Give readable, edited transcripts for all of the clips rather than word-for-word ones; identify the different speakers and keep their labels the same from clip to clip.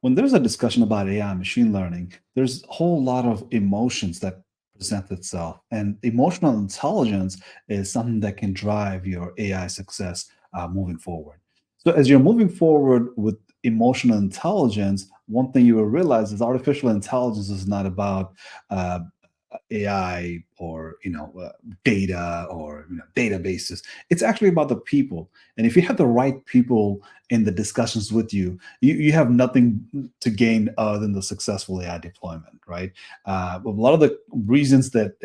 Speaker 1: when there's a discussion about AI and machine learning, there's a whole lot of emotions that present itself. And emotional intelligence is something that can drive your AI success moving forward. So as you're moving forward with emotional intelligence, one thing you will realize is artificial intelligence is not about uh, AI or data or databases. It's actually about the people. And if you have the right people in the discussions with you, you have nothing to gain other than the successful AI deployment, right? A lot of the reasons that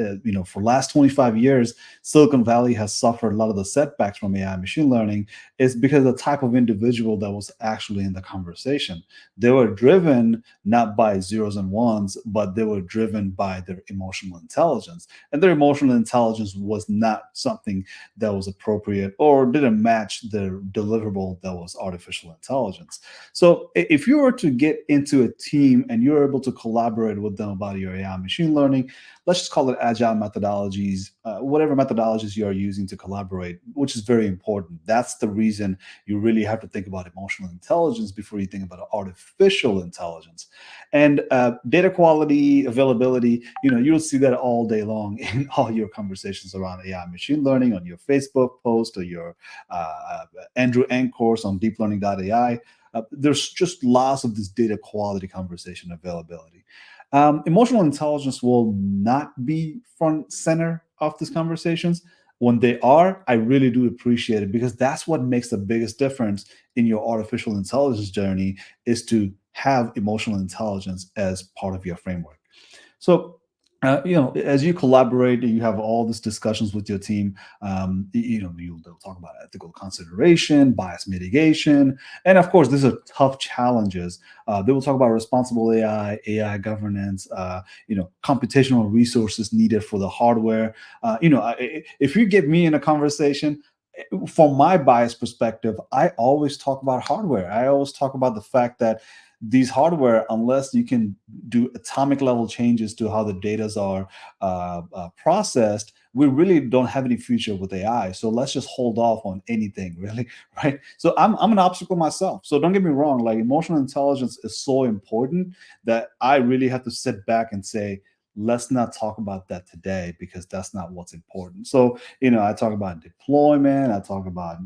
Speaker 1: for last 25 years, Silicon Valley has suffered a lot of the setbacks from AI machine learning is because of the type of individual that was actually in the conversation. They were driven not by zeros and ones, but they were driven by their emotional intelligence. And their emotional intelligence was not something that was appropriate or didn't match the deliverable that was artificial intelligence. So if you were to get into a team and you're able to collaborate with them about your AI machine learning, let's just call it agile methodologies, whatever methodologies you are using to collaborate, which is very important. That's the reason you really have to think about emotional intelligence before you think about artificial intelligence. And data quality, availability, you'll see that all day long in all your conversations around AI machine learning on your Facebook post or your Andrew Ng course on deeplearning.ai. There's just lots of this data quality conversation availability. Emotional intelligence will not be front center of these conversations. When they are, I really do appreciate it because that's what makes the biggest difference in your artificial intelligence journey is to have emotional intelligence as part of your framework. So, as you collaborate, you have all these discussions with your team. They'll talk about ethical consideration, bias mitigation, and of course, these are tough challenges. They will talk about responsible AI, AI governance, computational resources needed for the hardware. If you get me in a conversation, from my bias perspective, I always talk about hardware. I always talk about the fact that these hardware, unless you can do atomic level changes to how the datas are processed, we really don't have any future with AI. So let's just hold off on anything, really, right? So I'm an obstacle myself. So don't get me wrong, like emotional intelligence is so important that I really have to sit back and say, let's not talk about that today because that's not what's important. So, I talk about deployment, I talk about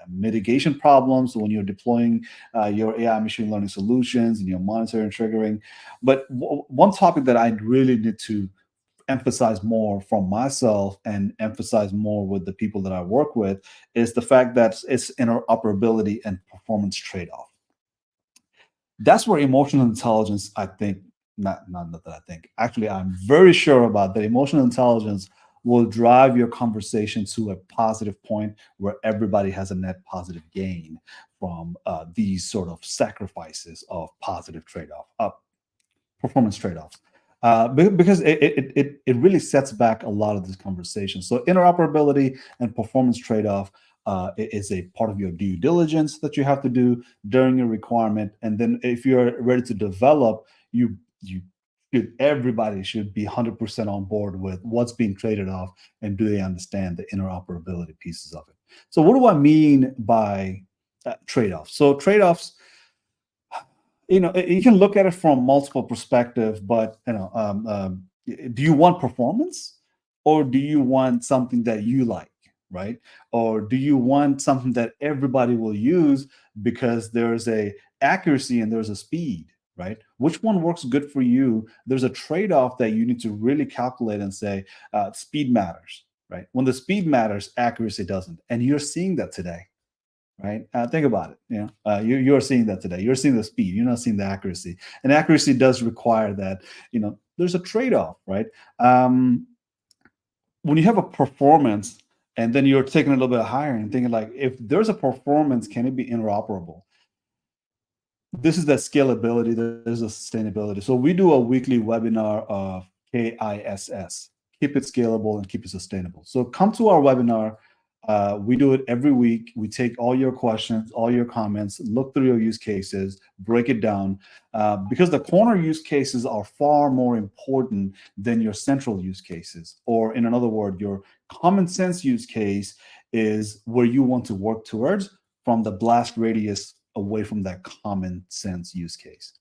Speaker 1: mitigation problems when you're deploying your AI machine learning solutions and your monitoring and triggering. But one topic that I really need to emphasize more from myself and emphasize more with the people that I work with is the fact that it's interoperability and performance trade-off. That's where emotional intelligence, I think, not that I think, actually, I'm very sure about that emotional intelligence will drive your conversation to a positive point where everybody has a net positive gain from these sort of sacrifices of positive trade-off, performance trade-offs. Because it really sets back a lot of this conversation. So interoperability and performance trade-off is a part of your due diligence that you have to do during your requirement. And then if you're ready to develop, you everybody should be 100% on board with what's being traded off and do they understand the interoperability pieces of it. So what do I mean by trade-offs? So trade-offs, you can look at it from multiple perspectives, but do you want performance or do you want something that you like, right? Or do you want something that everybody will use because there's a accuracy and there's a speed, right? Which one works good for you? There's a trade-off that you need to really calculate and say speed matters, right? When the speed matters, accuracy doesn't, and you're seeing that today, right? Think about it. You're seeing that today. You're seeing the speed. You're not seeing the accuracy, and accuracy does require that. There's a trade-off, right? When you have a performance, and then you're taking it a little bit higher and thinking like, if there's a performance, can it be interoperable? This is the scalability. There's a sustainability. So we do a weekly webinar of KISS, keep it scalable and keep it sustainable. So come to our webinar. We do it every week. We take all your questions, all your comments, look through your use cases, break it down, because the corner use cases are far more important than your central use cases. Or in another word, your common sense use case is where you want to work towards from the blast radius away from that common sense use case.